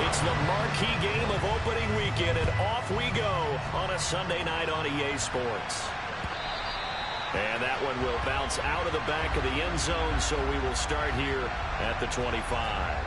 It's the marquee game of opening weekend, and off we go on a Sunday night on EA Sports. And that one will bounce out of the back of the end zone, so we will start here at the 25.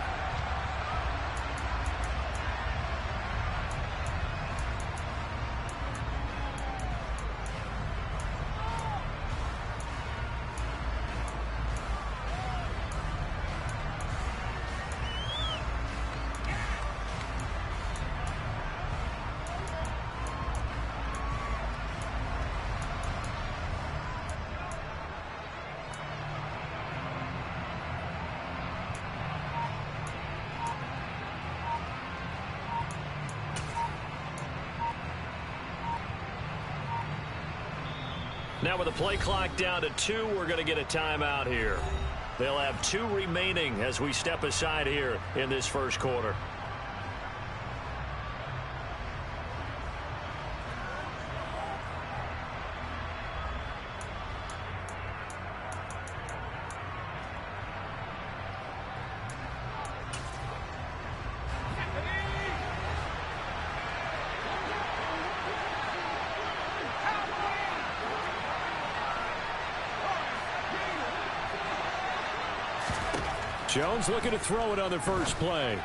Now with the play clock down to 2, we're going to get a timeout here. They'll have 2 remaining as we step aside here in this first quarter. Jones looking to throw it on the first play.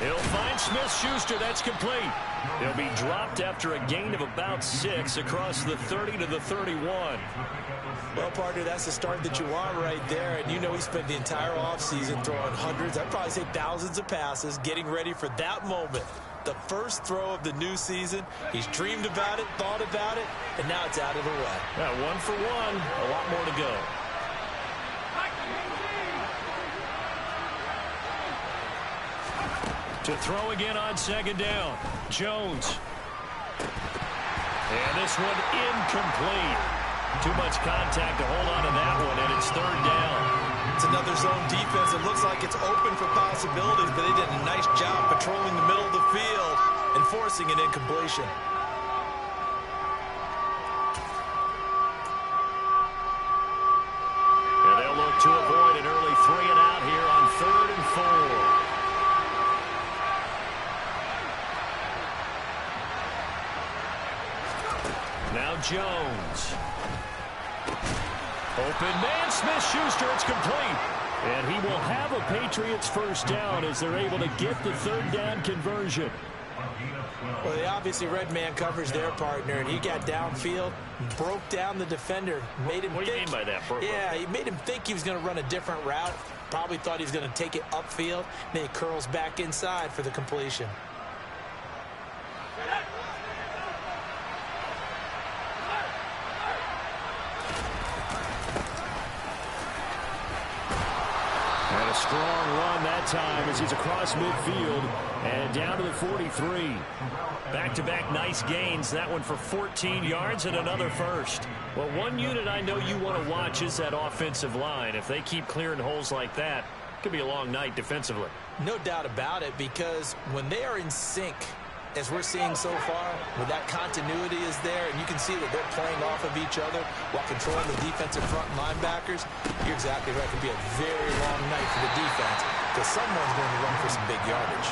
He'll find Smith-Schuster. That's complete. He'll be dropped after a gain of about 6 across the 30 to the 31. Well, partner, that's the start that you want right there. And you know he spent the entire offseason throwing hundreds, I'd probably say thousands of passes, getting ready for that moment. The first throw of the new season. He's dreamed about it, thought about it, and now it's out of the way. Yeah, 1 for 1. A lot more to go. To throw again on second down. Jones. And this one incomplete. Too much contact to hold on to that one, and it's third down. It's another zone defense. It looks like it's open for possibilities, but they did a nice job patrolling the middle of the field and forcing an incompletion. And they'll look to avoid an early 3 and out here on 3rd and 4. Now Jones. Open man, Smith-Schuster, it's complete. And he will have a Patriots first down as they're able to get the 3rd down conversion. Well, they obviously read man coverage their partner, and he got downfield, broke down the defender, made him What do you mean by that, Bro? Yeah, he made him think he was going to run a different route. Probably thought he was going to take it upfield. Then he curls back inside for the completion. And a strong run that time as he's across midfield and down to the 43. Back-to-back nice gains. That one for 14 yards and another first. Well, one unit I know you want to watch is that offensive line. If they keep clearing holes like that, it could be a long night defensively. No doubt about it, because when they are in sync, as we're seeing so far, when that continuity is there, and you can see that they're playing off of each other while controlling the defensive front linebackers, you're exactly right. It could be a very long night for the defense because someone's going to run for some big yardage.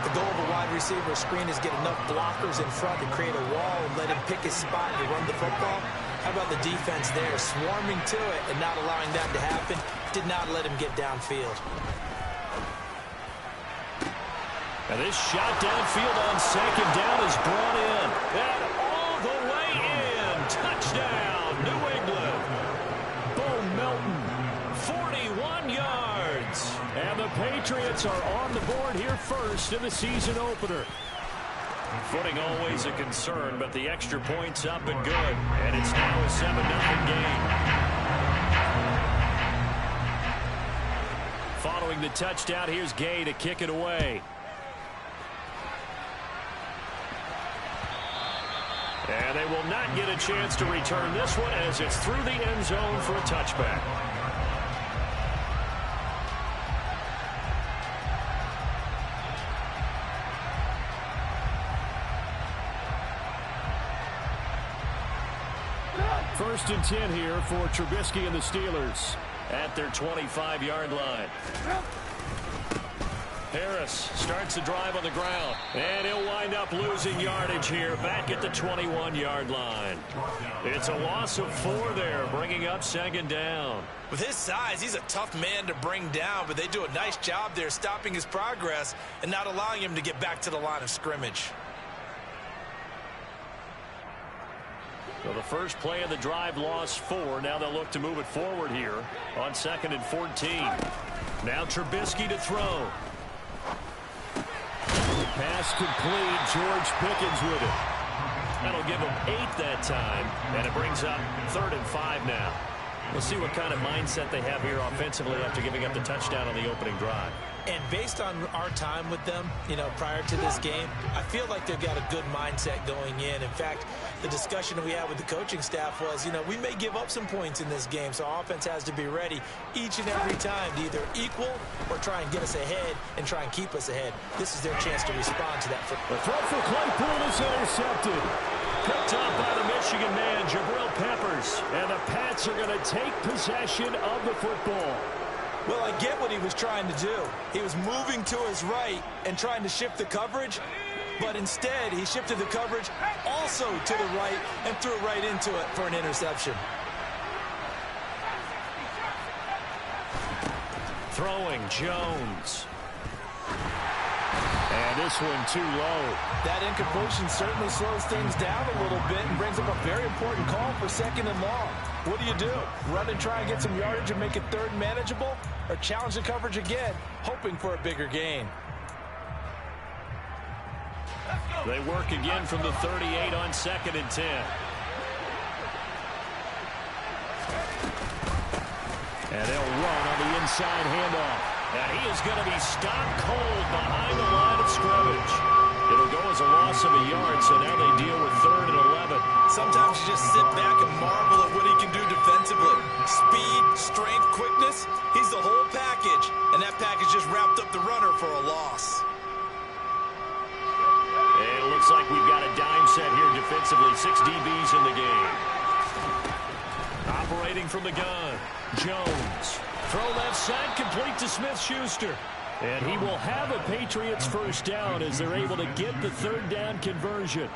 The goal of a wide receiver screen is get enough blockers in front to create a wall and let him pick his spot to run the football. How about the defense there, swarming to it and not allowing that to happen? Did not let him get downfield. And this shot downfield on second down is brought in. And all the way in. Touchdown, New England. Bo Melton, 41 yards. And the Patriots are on the board here first in the season opener. Footing always a concern, but the extra point's up and good. And it's now a 7-0 game. Following the touchdown, here's Gay to kick it away. And they will not get a chance to return this one as it's through the end zone for a touchback. First and 10 here for Trubisky and the Steelers at their 25-yard line. Harris starts the drive on the ground, and he'll wind up losing yardage here back at the 21-yard line. It's a loss of 4 there, bringing up second down. With his size, he's a tough man to bring down, but they do a nice job there stopping his progress and not allowing him to get back to the line of scrimmage. So the first play of the drive lost 4. Now they'll look to move it forward here on 2nd and 14. Now Trubisky to throw. Pass complete. George Pickens with it. That'll give him 8 that time, and it brings up 3rd and 5 now. We'll see what kind of mindset they have here offensively after giving up the touchdown on the opening drive. And based on our time with them, prior to this game, I feel like they've got a good mindset going in. In fact, the discussion we had with the coaching staff was, we may give up some points in this game, so our offense has to be ready each and every time to either equal or try and get us ahead and try and keep us ahead. This is their chance to respond to that. The throw for Claypool is intercepted. Picked up by the Michigan man, Jabril Peppers. And the Pats are going to take possession of the football. Well, I get what he was trying to do. He was moving to his right and trying to shift the coverage, but instead he shifted the coverage also to the right and threw right into it for an interception. Throwing Jones. And this one too low. That incompletion certainly slows things down a little bit and brings up a very important call for 2nd and long. What do? Run and try and get some yardage and make it 3rd manageable, or challenge the coverage again, hoping for a bigger gain? They work again from the 38 on 2nd and 10. And they'll run on the inside handoff. And he is going to be stopped cold behind the line of scrimmage. It'll go as a loss of a yard, so now they deal with 3rd and 11. Sometimes you just sit back and marvel at what he can do defensively. Speed, strength, quickness, he's the whole package. And that package just wrapped up the runner for a loss. And it looks like we've got a dime set here defensively. 6 DBs in the game. Operating from the gun, Jones. Throw left side, complete to Smith-Schuster. And he will have a Patriots first down as they're able to get the 3rd down conversion.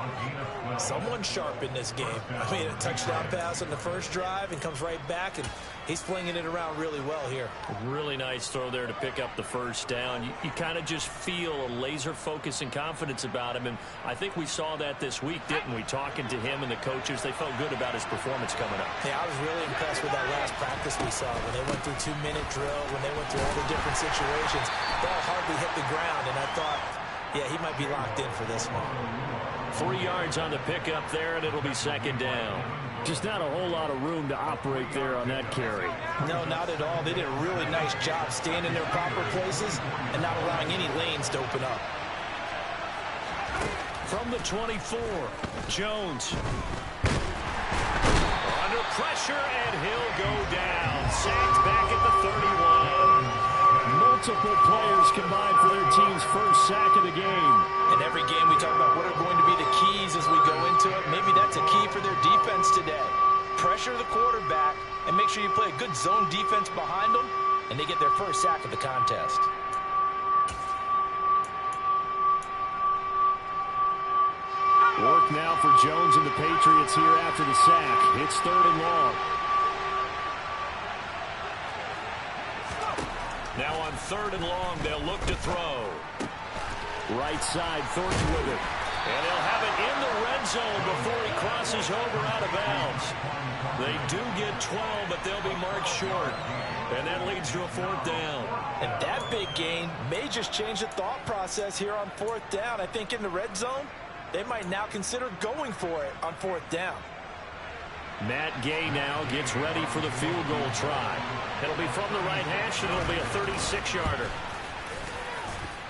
Someone sharp in this game. I mean, a touchdown pass on the first drive and comes right back, and he's flinging it around really well here. Really nice throw there to pick up the first down. You kind of just feel a laser focus and confidence about him, and I think we saw that this week, didn't we? Talking to him and the coaches, they felt good about his performance coming up. Yeah, I was really impressed with that last practice we saw when they went through 2-minute drill, when they went through all the different situations. Ball hardly hit the ground, and I thought, yeah, he might be locked in for this one. 3 yards on the pickup there, and it'll be 2nd down. Just not a whole lot of room to operate there on that carry. No, not at all. They did a really nice job staying in their proper places and not allowing any lanes to open up. From the 24, Jones. Under pressure, and he'll go down. Sacked back at the 31. Multiple players combined for their team's first sack of the game. In every game we talk about what are going to be the keys as we go into it. Maybe that's a key for their defense today. Pressure the quarterback and make sure you play a good zone defense behind them, and they get their first sack of the contest. Work now for Jones and the Patriots here after the sack. It's 3rd and long. Now on 3rd and long, they'll look to throw. Right side, Thornton with it. And they'll have it in the red zone before he crosses over out of bounds. They do get 12, but they'll be marked short. And that leads to a 4th down. And that big gain may just change the thought process here on 4th down. I think in the red zone, they might now consider going for it on 4th down. Matt Gay now gets ready for the field goal try. It'll be from the right hash, and it'll be a 36-yarder.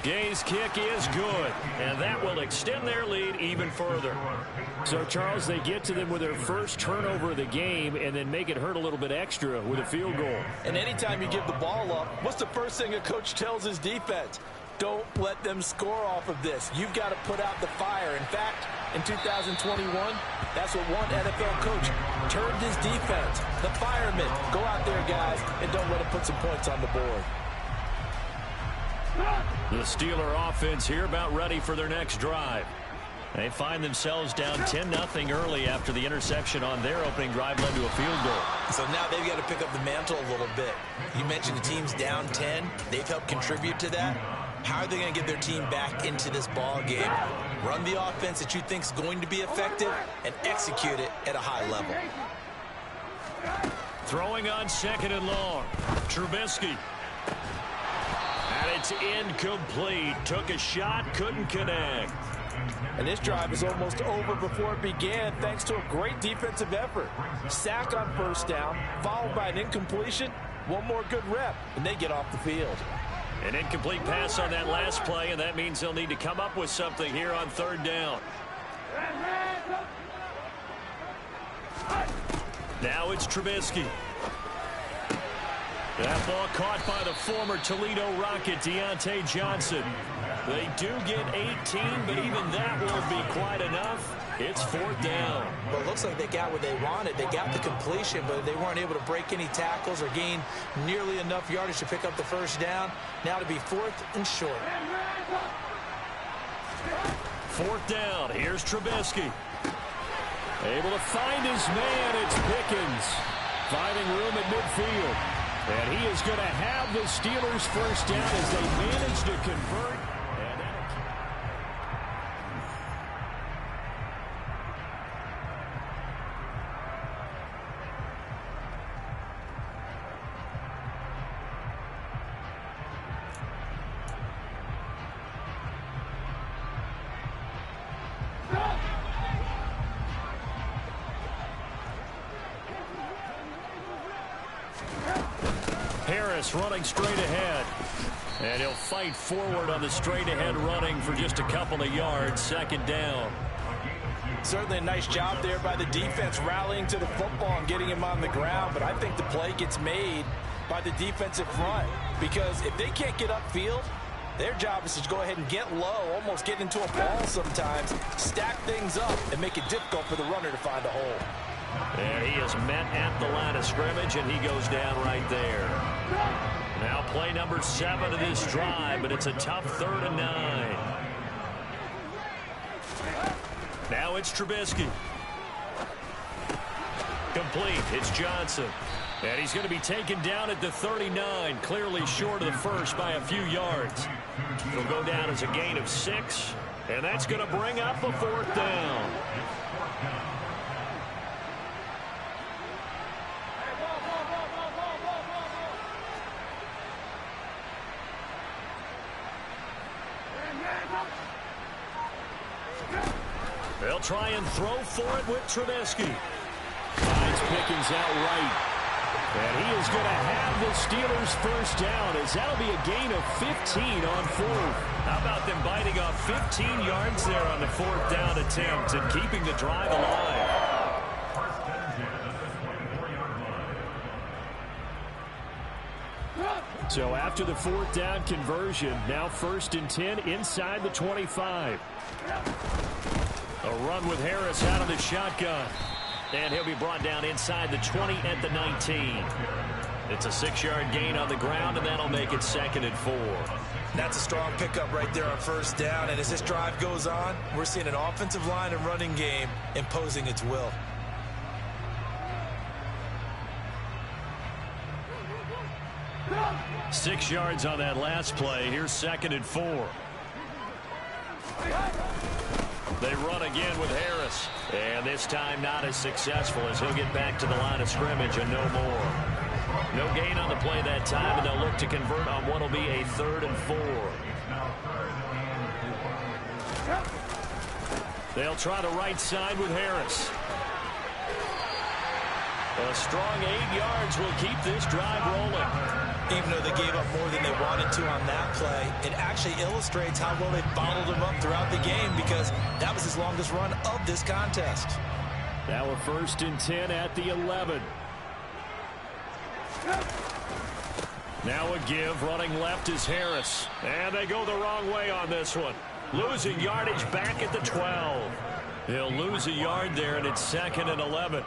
Gay's kick is good, and that will extend their lead even further. So, Charles, they get to them with their first turnover of the game and then make it hurt a little bit extra with a field goal. And anytime you give the ball up, what's the first thing a coach tells his defense? Don't let them score off of this. You've got to put out the fire. In fact, in 2021, that's what one NFL coach turned his defense. The firemen. Go out there, guys, and don't let them put some points on the board. The Steeler offense here about ready for their next drive. They find themselves down 10-0 early after the interception on their opening drive led to a field goal. So now they've got to pick up the mantle a little bit. You mentioned the team's down 10. They've helped contribute to that. How are they going to get their team back into this ball game? Run the offense that you think is going to be effective and execute it at a high level. Throwing on 2nd and long. Trubisky. And it's incomplete. Took a shot, couldn't connect. And this drive is almost over before it began thanks to a great defensive effort. Sack on first down, followed by an incompletion. One more good rep, and they get off the field. An incomplete pass on that last play, and that means they'll need to come up with something here on 3rd down. Now it's Trubisky. That ball caught by the former Toledo Rocket, Deontay Johnson. They do get 18, but even that won't be quite enough. It's 4th down. Well, it looks like they got what they wanted. They got the completion, but they weren't able to break any tackles or gain nearly enough yardage to pick up the first down. Now to be 4th and short. 4th down. Here's Trubisky. Able to find his man. It's Pickens. Finding room at midfield. And he is going to have the Steelers first down as they manage to convert. Harris running straight ahead. And he'll fight forward on the straight ahead running for just a couple of yards. 2nd down. Certainly a nice job there by the defense rallying to the football and getting him on the ground. But I think the play gets made by the defensive front. Because if they can't get upfield, their job is to go ahead and get low, almost get into a ball sometimes, stack things up, and make it difficult for the runner to find a hole. And he is met at the line of scrimmage, and he goes down right there. Now play number 7 of this drive, but it's a tough 3rd and 9. Now it's Trubisky. Complete. It's Johnson. And he's going to be taken down at the 39, clearly short of the first by a few yards. It'll go down as a gain of 6, and that's going to bring up a 4th down. They'll try and throw for it with Trubisky. Finds Pickens out right. And he is going to have the Steelers first down, as that'll be a gain of 15 on 4th. How about them biting off 15 yards there on the 4th down attempt and keeping the drive alive? So after the 4th down conversion, now 1st and 10 inside the 25. A run with Harris out of the shotgun. And he'll be brought down inside the 20 at the 19. It's a 6-yard gain on the ground, and that'll make it 2nd and 4. That's a strong pickup right there on 1st down. And as this drive goes on, we're seeing an offensive line and running game imposing its will. Six yards on that last play. Here's 2nd and 4. They run again with Harris. And this time not as successful, as he'll get back to the line of scrimmage and no more. No gain on the play that time, and they'll look to convert on what will be a 3rd and 4. They'll try the right side with Harris. A strong 8 yards will keep this drive rolling. Even though they gave up more than they wanted to on that play, it actually illustrates how well they bottled him up throughout the game, because that was his longest run of this contest. Now a 1st and 10 at the 11. Now a give. Running left is Harris. And they go the wrong way on this one. Losing yardage back at the 12. He'll lose a yard there, and it's 2nd and 11.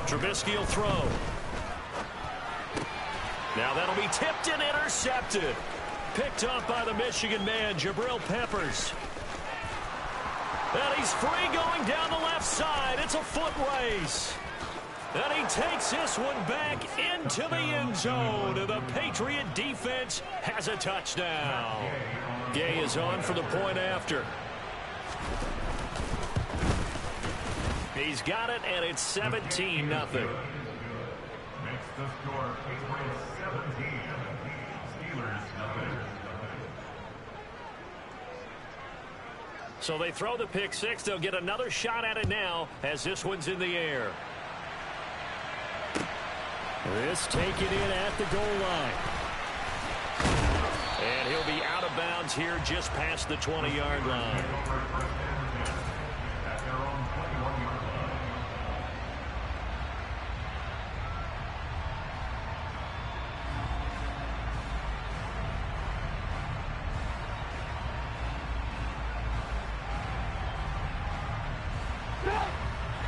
Trubisky will throw. Now that'll be tipped and intercepted. Picked off by the Michigan man, Jabril Peppers. And he's free going down the left side. It's a foot race. And he takes this one back into the end zone. And the Patriot defense has a touchdown. Gay is on for the point after. He's got it, and it's 17-0. Makes the score Patriots 17, Steelers nothing. So they throw the pick six. They'll get another shot at it now as this one's in the air. This taken in at the goal line. And he'll be out of bounds here just past the 20-yard line. At their own 21-yard line.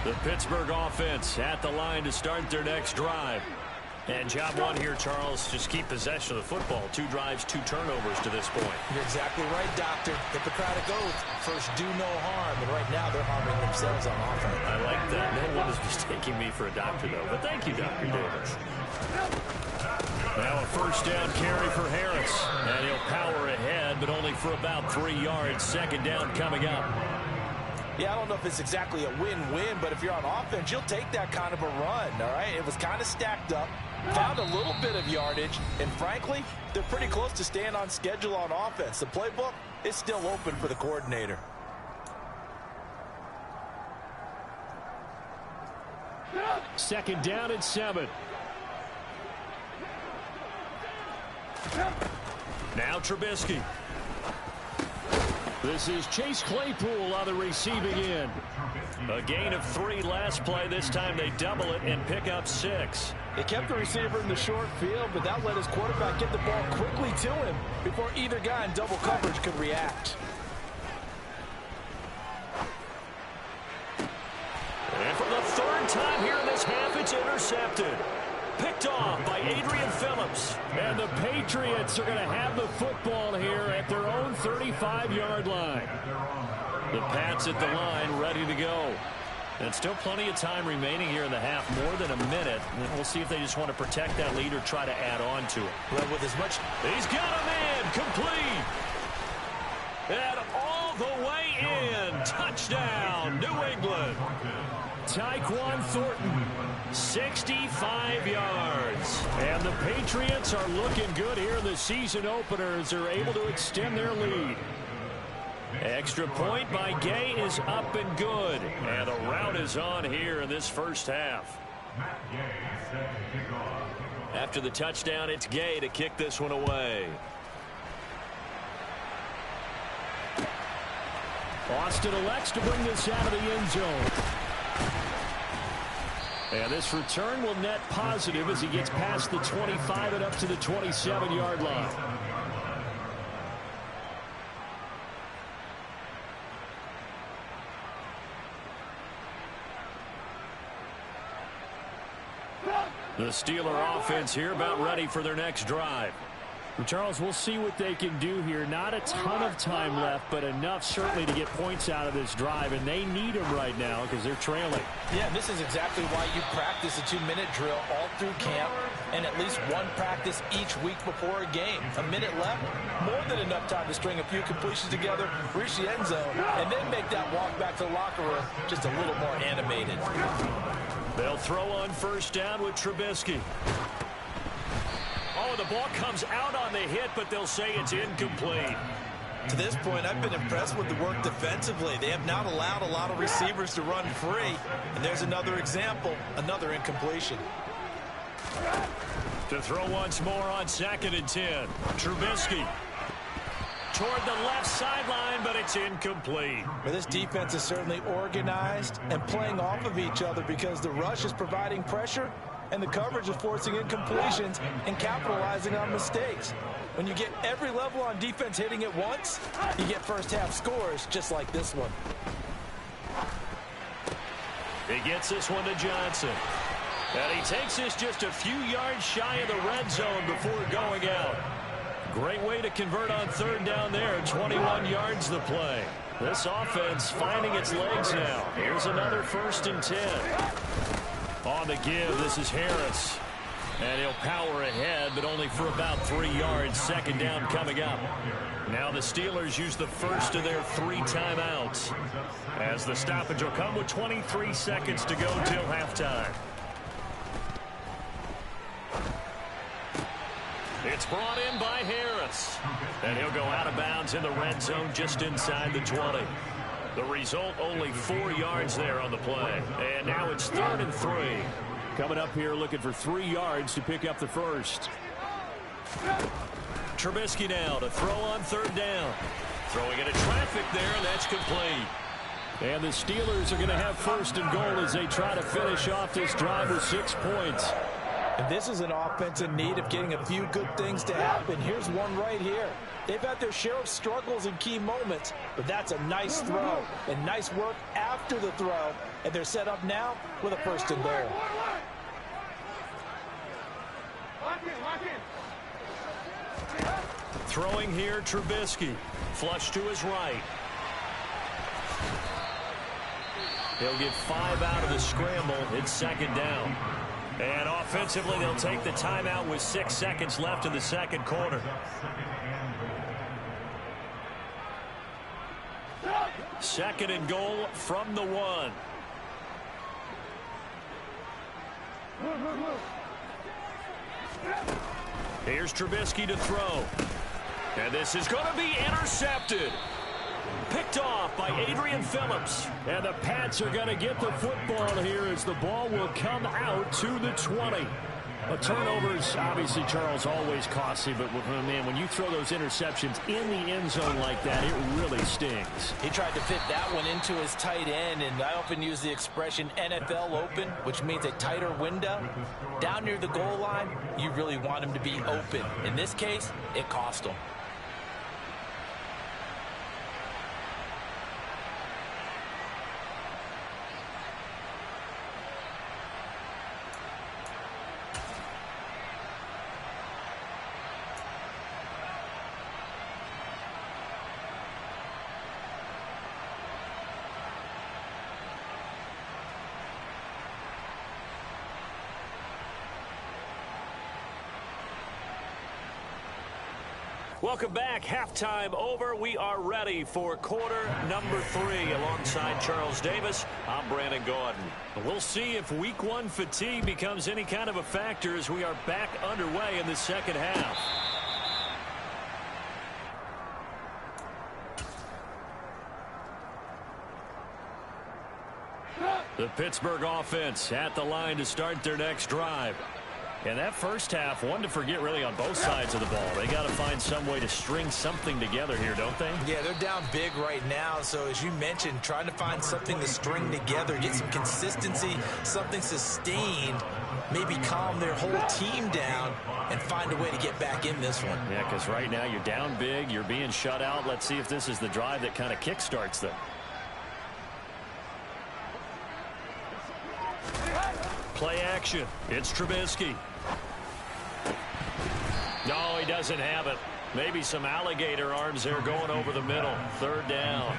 The Pittsburgh offense at the line to start their next drive. And job one here, Charles, just keep possession of the football. 2 drives, 2 turnovers to this point. You're exactly right, Doctor. Hippocratic oath. First, do no harm. And right now, they're harming themselves on offense. I like that. No one is mistaking me for a doctor, though. But thank you, Dr. Davis. Now a first down carry for Harris. And he'll power ahead, but only for about 3 yards. Second down coming up. Yeah, I don't know if it's exactly a win-win, but if you're on offense, you'll take that kind of a run, all right? It was kind of stacked up, found a little bit of yardage, and frankly, they're pretty close to staying on schedule on offense. The playbook is still open for the coordinator. Second down and 7. Now Trubisky. This is Chase Claypool on the receiving end. A gain of 3 last play. This time they double it and pick up 6. They kept the receiver in the short field, but that let his quarterback get the ball quickly to him before either guy in double coverage could react. And for the 3rd time here in this half, it's intercepted. Picked off by Adrian Phillips. And the Patriots are going to have the football here at their own 35-yard line. The Pats at the line ready to go. And still plenty of time remaining here in the half, more than a minute. And we'll see if they just want to protect that lead or try to add on to it. Well, with as much... He's got a man complete. And all the way in. Touchdown, New England. Tyquan Thornton, 65 yards. And the Patriots are looking good here in the season opener as they're able to extend their lead. Extra point by Gay is up and good. And the route is on here in this first half. After the touchdown, it's Gay to kick this one away. Austin elects to bring this out of the end zone. And this return will net positive as he gets past the 25 and up to the 27-yard line. The Steeler offense here about ready for their next drive. Well, Charles, we'll see what they can do here. Not a ton of time left, but enough certainly to get points out of this drive, and they need them right now because they're trailing. Yeah, this is exactly why you practice a 2-minute drill all through camp and at least one practice each week before a game. A minute left, more than enough time to string a few completions together, reach the end zone, and then make that walk back to the locker room just a little more animated. They'll throw on first down with Trubisky. Oh, the ball comes out on the hit, but they'll say it's incomplete. To this point, I've been impressed with the work defensively. They have not allowed a lot of receivers to run free. And there's another example, another incompletion. To throw once more on 2nd and 10. Trubisky toward the left sideline, but it's incomplete. Well, this defense is certainly organized and playing off of each other because the rush is providing pressure and the coverage is forcing incompletions and capitalizing on mistakes. When you get every level on defense hitting at once, you get first half scores just like this one. He gets this one to Johnson. And he takes this just a few yards shy of the red zone before going out. Great way to convert on third down there. 21 yards the play. This offense finding its legs now. Here's another 1st and 10. On the give, this is Harris. And he'll power ahead, but only for about 3 yards. 2nd down coming up. Now the Steelers use the first of their 3 timeouts, as the stoppage will come with 23 seconds to go till halftime. It's brought in by Harris. And he'll go out of bounds in the red zone just inside the 20. The result, only 4 yards there on the play. And now it's 3rd and 3. Coming up here looking for 3 yards to pick up the first. Trubisky now to throw on 3rd down. Throwing into traffic there, and that's complete. And the Steelers are going to have 1st and goal as they try to finish off this drive with 6 points. And this is an offense in need of getting a few good things to happen. Here's one right here. They've had their share of struggles in key moments, but that's a nice throw and nice work after the throw. And they're set up now with a 1st and goal. Throwing here, Trubisky. Flush to his right. He'll get 5 out of the scramble. It's 2nd down. And offensively, they'll take the timeout with 6 seconds left in the 2nd quarter. 2nd and goal from the 1. Here's Trubisky to throw. And this is going to be intercepted. Picked off by Adrian Phillips. And the Pats are going to get the football here as the ball will come out to the 20. A turnover's obviously, Charles, always costly, but man, when you throw those interceptions in the end zone like that, it really stings. He tried to fit that one into his tight end, and I often use the expression NFL open, which means a tighter window. Down near the goal line, you really want him to be open. In this case, it cost him. Welcome back. Halftime over. We are ready for quarter number 3. Alongside Charles Davis, I'm Brandon Gordon. We'll see if week 1 fatigue becomes any kind of a factor as we are back underway in the 2nd half. The Pittsburgh offense at the line to start their next drive. And that first half, one to forget really on both sides of the ball. They got to find some way to string something together here, don't they? Yeah, they're down big right now. So as you mentioned, trying to find something to string together, get some consistency, something sustained, maybe calm their whole team down and find a way to get back in this one. Yeah, because right now you're down big, you're being shut out. Let's see if this is the drive that kind of kickstarts them. Play action. It's Trubisky. No, he doesn't have it. Maybe some alligator arms there going over the middle. 3rd down.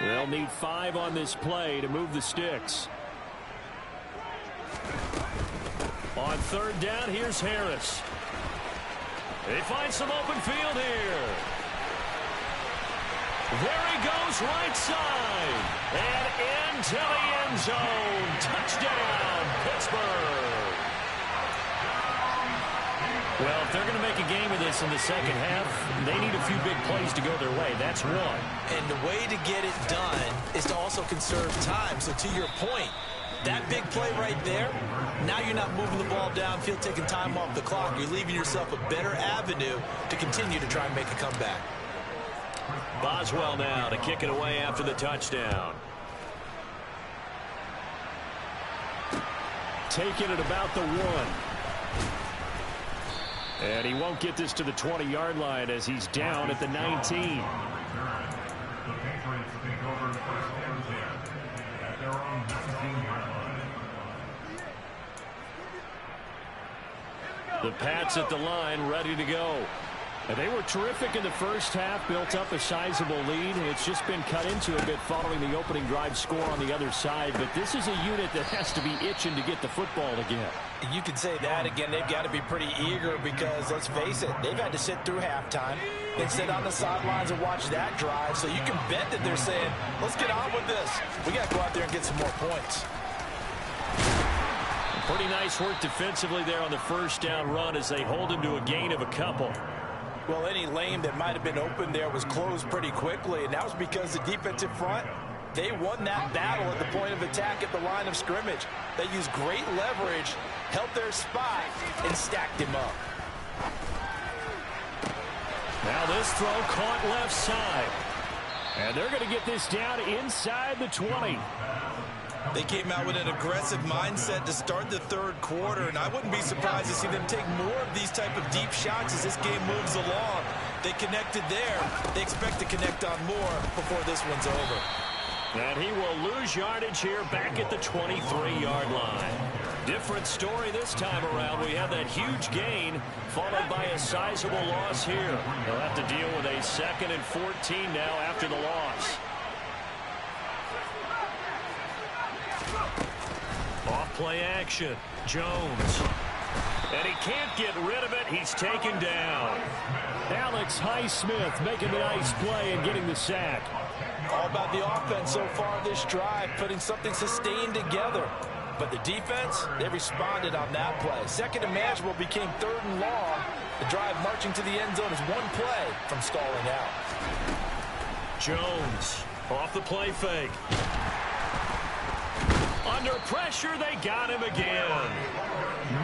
They'll need 5 on this play to move the sticks. On 3rd down, here's Harris. They find some open field here. There he goes, right side. And into the end zone. Touchdown, Pittsburgh. Well, if they're going to make a game of this in the second half, they need a few big plays to go their way. That's one. And the way to get it done is to also conserve time. So to your point, that big play right there, now you're not moving the ball downfield, taking time off the clock. You're leaving yourself a better avenue to continue to try and make a comeback. Boswell now to kick it away after the touchdown. Taking it about the 1. And he won't get this to the 20-yard line as he's down at the 19. The Patriots take over first and 10 at their own 19-yard line. The Pats at the line, ready to go. And they were terrific in the first half, built up a sizable lead, and it's just been cut into a bit following the opening drive score on the other side. But this is a unit that has to be itching to get the football again. You can say that again. They've got to be pretty eager because, let's face it, they've had to sit through halftime, then sit on the sidelines and watch that drive. So you can bet that they're saying, let's get on with this. We got to go out there and get some more points. Pretty nice work defensively there on the first down run as they hold him to a gain of a couple. Well, any lane that might have been open there was closed pretty quickly, and that was because the defensive front, they won that battle at the point of attack at the line of scrimmage. They used great leverage, held their spot, and stacked him up. Now this throw caught left side. And they're going to get this down inside the 20. They came out with an aggressive mindset to start the third quarter, and I wouldn't be surprised to see them take more of these type of deep shots as this game moves along. They connected there. They expect to connect on more before this one's over. And he will lose yardage here back at the 23-yard line. Different story this time around. We have that huge gain followed by a sizable loss here. They'll have to deal with a 2nd and 14 now after the loss. Off play action. Jones. And he can't get rid of it. He's taken down. Alex Highsmith making the nice play and getting the sack. All about the offense so far this drive, putting something sustained together. But the defense, they responded on that play. 2nd and manageable became 3rd and long. The drive marching to the end zone is one play from stalling out. Jones off the play fake. Under pressure, they got him again.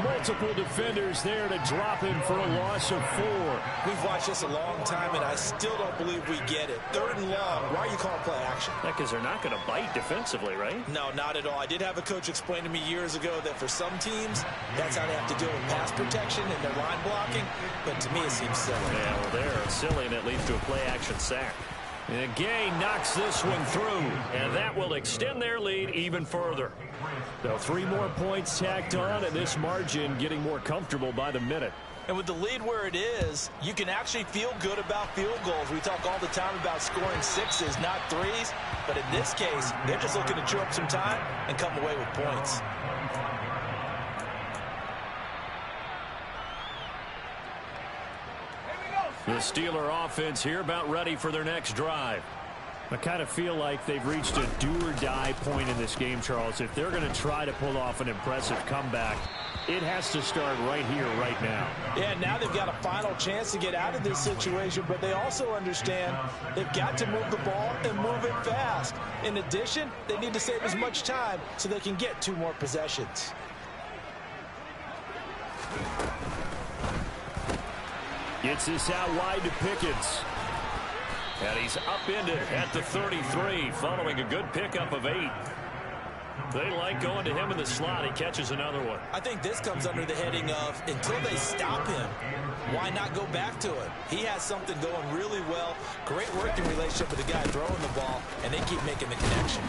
Multiple defenders there to drop him for a loss of 4. We've watched this a long time, and I still don't believe we get it. 3rd and long. Why are you calling play action? Because they're not going to bite defensively, right? No, not at all. I did have a coach explain to me years ago that for some teams, that's how they have to deal with pass protection and their line blocking. But to me, it seems silly. Yeah, well, they're silly, and it leads to a play action sack. And Gay knocks this one through, and that will extend their lead even further. So 3 more points tacked on, and this margin getting more comfortable by the minute. And with the lead where it is, you can actually feel good about field goals. We talk all the time about scoring 6s, not 3s. But in this case, they're just looking to chew up some time and come away with points. The Steeler offense here about ready for their next drive. I kind of feel like they've reached a do-or-die point in this game, Charles. If they're going to try to pull off an impressive comeback, it has to start right here, right now. Yeah, now they've got a final chance to get out of this situation, but they also understand they've got to move the ball and move it fast. In addition, they need to save as much time so they can get 2 more possessions. Gets this out wide to Pickens. And he's upended at the 33 following a good pickup of 8. They like going to him in the slot. He catches another one. I think this comes under the heading of until they stop him, why not go back to it? He has something going really well. Great working relationship with the guy throwing the ball, and they keep making the connection.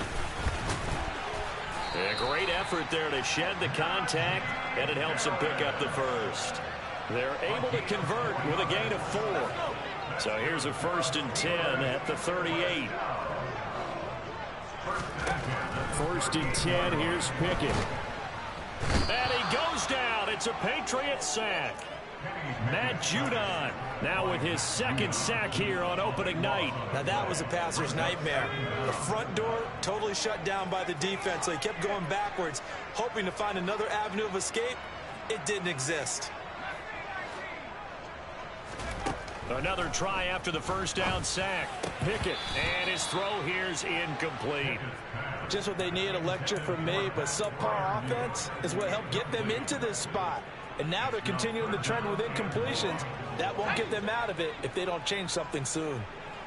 A great effort there to shed the contact, and it helps him pick up the first. They're able to convert with a gain of 4. So here's a 1st and 10 at the 38. 1st and 10, here's Pickett. And he goes down. It's a Patriot sack. Matt Judon now with his 2nd sack here on opening night. Now that was a passer's nightmare. The front door totally shut down by the defense, so he kept going backwards, hoping to find another avenue of escape. It didn't exist. Another try after the first down sack. Pickett, and his throw here's incomplete. Just what they need, a lecture from me, but subpar offense is what helped get them into this spot. And now they're continuing the trend with incompletions. That won't get them out of it if they don't change something soon.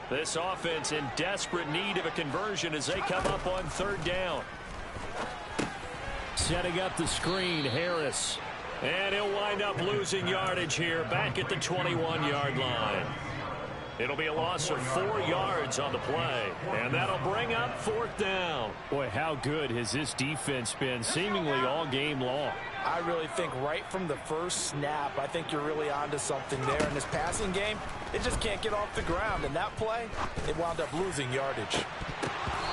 This offense in desperate need of a conversion as they come up on third down. Setting up the screen, Harris. And he'll wind up losing yardage here back at the 21-yard line. It'll be a loss of 4 yards on the play, and that'll bring up fourth down. Boy, how good has this defense been seemingly all game long? I really think right from the first snap, I think you're really onto something there. In this passing game, it just can't get off the ground. And that play, it wound up losing yardage.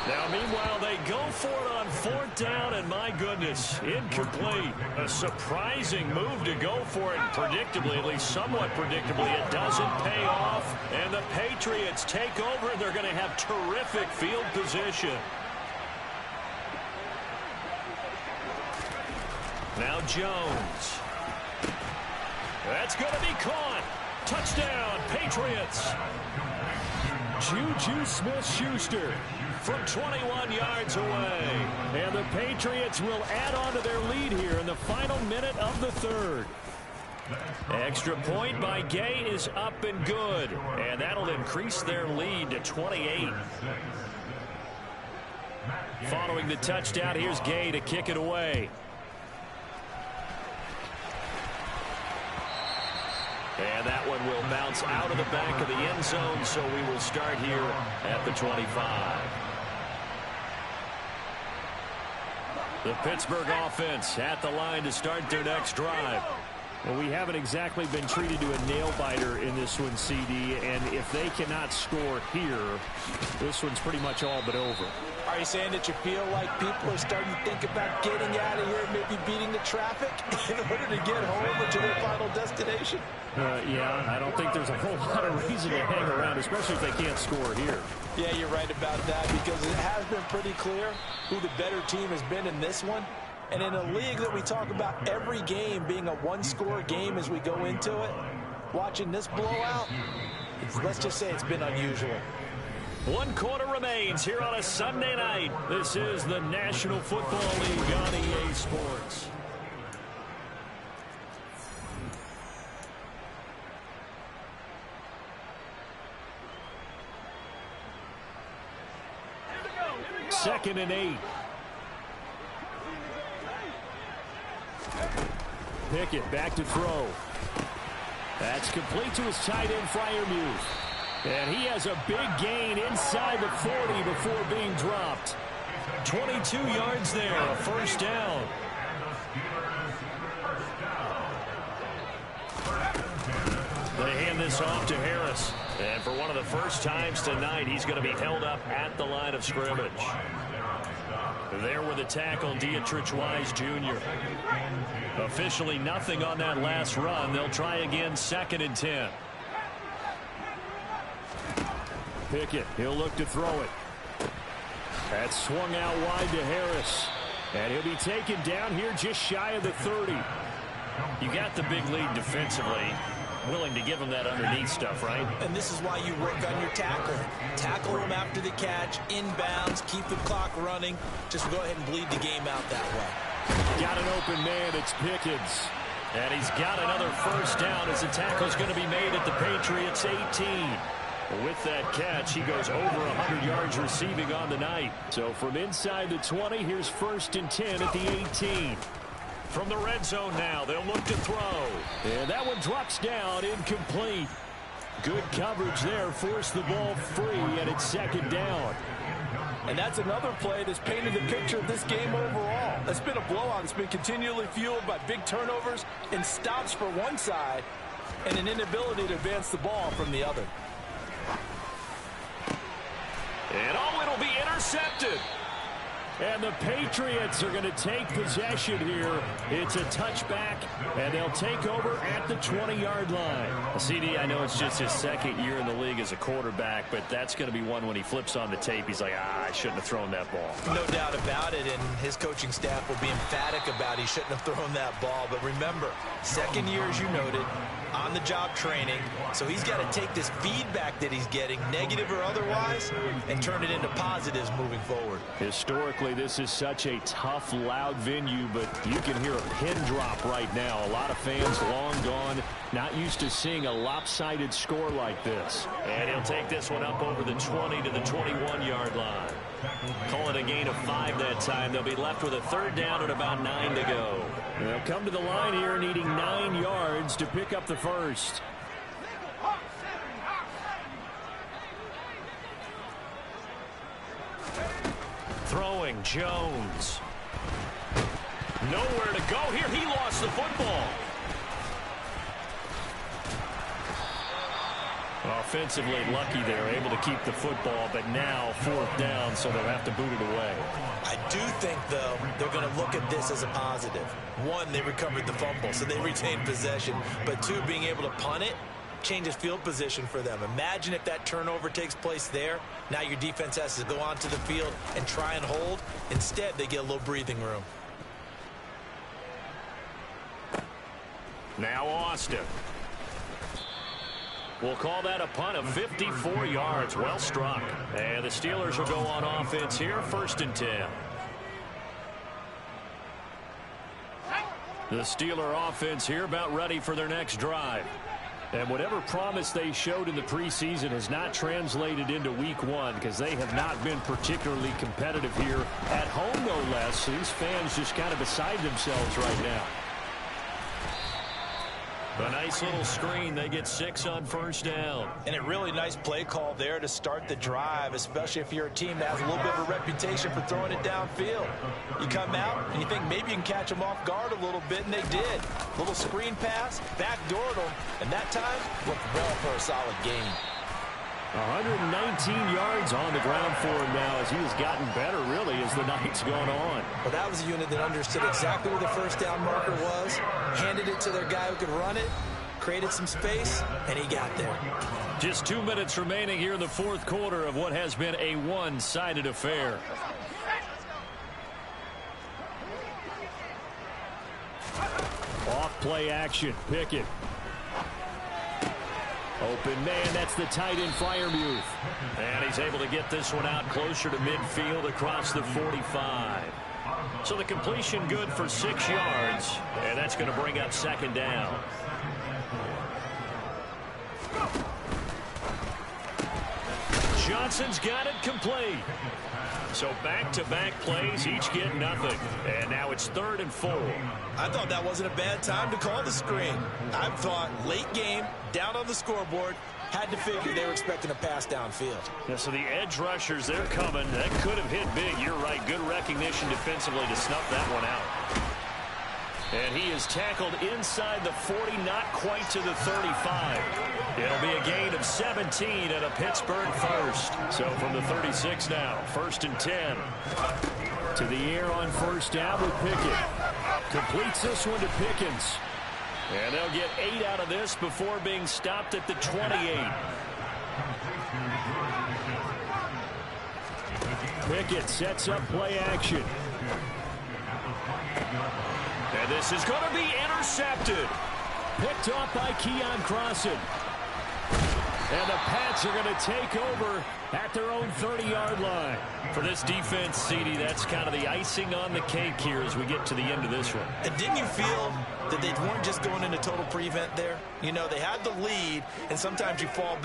Now, meanwhile, they go for it on fourth down, and my goodness, incomplete. A surprising move to go for it, predictably, at least somewhat predictably. It doesn't pay off, and the Patriots take over, and they're going to have terrific field position. Now Jones. That's going to be caught. Touchdown, Patriots. Juju Smith-Schuster from 21 yards away. And the Patriots will add on to their lead here in the final minute of the third. Extra point by Gay is up and good. And that'll increase their lead to 28. Following the touchdown, here's Gay to kick it away. And that one will bounce out of the back of the end zone, so we will start here at the 25. The Pittsburgh offense at the line to start their next drive. Well, we haven't exactly been treated to a nail-biter in this one, CD, and if they cannot score here, this one's pretty much all but over. Are you saying that you feel like people are starting to think about getting out of here, maybe beating the traffic in order to get home or to their final destination? Yeah, I don't think there's a whole lot of reason to hang around, especially if they can't score here. Yeah, you're right about that, because it has been pretty clear who the better team has been in this one. And in a league that we talk about every game being a one-score game as we go into it, watching this blowout, let's just say it's been unusual. 1 quarter remains here on a Sunday night. This is the National Football League on EA Sports. Second and 8. Pickett back to throw. That's complete to his tight end, Freiermuth. And he has a big gain inside the 40 before being dropped. 22 yards there, a first down. They hand this off to Harris. And for one of the first times tonight, he's going to be held up at the line of scrimmage. There with the tackle, Dietrich Wise Jr. Officially nothing on that last run. They'll try again, 2nd and 10. Pickett, he'll look to throw it. That's swung out wide to Harris. And he'll be taken down here just shy of the 30. You got the big lead defensively. Willing to give him that underneath stuff, right? And this is why you work on your tackle. Tackle him after the catch, inbounds, keep the clock running. Just go ahead and bleed the game out that way. Got an open man, it's Pickens. And he's got another first down as the tackle's going to be made at the Patriots 18. With that catch, he goes over 100 yards receiving on the night. So from inside the 20, here's 1st and 10 at the 18. From the red zone now, they'll look to throw. And that one drops down, incomplete. Good coverage there, forced the ball free, and it's 2nd down. And that's another play that's painted the picture of this game overall. It's been a blowout. It's been continually fueled by big turnovers and stops for one side and an inability to advance the ball from the other. And it'll be intercepted. And the Patriots are going to take possession here. It's a touchback, and they'll take over at the 20-yard line. CD, I know it's just his 2nd year in the league as a quarterback, but that's going to be one when he flips on the tape. He's like, I shouldn't have thrown that ball. No doubt about it, and his coaching staff will be emphatic about he shouldn't have thrown that ball. But remember, 2nd year, as you noted, on-the-job training. So he's got to take this feedback that he's getting, negative or otherwise, and turn it into positives moving forward. Historically, this is such a tough, loud venue, but you can hear a pin drop right now. A lot of fans long gone, not used to seeing a lopsided score like this. And he'll take this one up over the 20 to the 21-yard line. Call it a gain of 5 that time. They'll be left with a third down and about 9 to go. They'll come to the line here needing 9 yards to pick up the first. Throwing Jones. Nowhere to go here. He lost the football. Offensively lucky they're able to keep the football, but now 4th down, so they'll have to boot it away. I do think, though, they're going to look at this as a positive. 1, they recovered the fumble, so they retained possession. But 2, being able to punt it changes field position for them. Imagine if that turnover takes place there. Now your defense has to go onto the field and try and hold. Instead, they get a little breathing room. Now Austin. We'll call that a punt of 54 yards. Well struck. And the Steelers will go on offense here, 1st and 10. The Steeler offense here about ready for their next drive. And whatever promise they showed in the preseason has not translated into week 1 because they have not been particularly competitive here at home, no less. So these fans just kind of beside themselves right now. A nice little screen. They get 6 on 1st down. And a really nice play call there to start the drive, especially if you're a team that has a little bit of a reputation for throwing it downfield. You come out and you think maybe you can catch them off guard a little bit, and they did. Little screen pass, backdoored them, and that time looked well for a solid gain. 119 yards on the ground for him now as he has gotten better, really, as the night's gone on. Well, that was a unit that understood exactly where the 1st down marker was, handed it to their guy who could run it, created some space, and he got there. Just 2 minutes remaining here in the 4th quarter of what has been a one-sided affair. Off play action. Pickett. Open man, that's the tight end Freiermuth. And he's able to get this one out closer to midfield across the 45. So the completion good for 6 yards, and that's going to bring up 2nd down. Johnson's got it complete. So back-to-back plays, each get nothing. And now it's 3rd and 4. I thought that wasn't a bad time to call the screen. I thought late game, down on the scoreboard, had to figure they were expecting a pass downfield. Yeah, so the edge rushers, they're coming. That could have hit big. You're right. Good recognition defensively to snuff that one out. And he is tackled inside the 40, not quite to the 35. It'll be a gain of 17 and a Pittsburgh first. So from the 36 now, 1st and 10. To the air on 1st down with Pickett. Completes this one to Pickens. And they'll get 8 out of this before being stopped at the 28. Pickett sets up play action. And this is going to be intercepted. Picked off by Keon Crossan. And the Pats are going to take over at their own 30-yard line. For this defense, CD, that's kind of the icing on the cake here as we get to the end of this one. And didn't you feel that they weren't just going into total prevent there? You know, they had the lead, and sometimes you fall back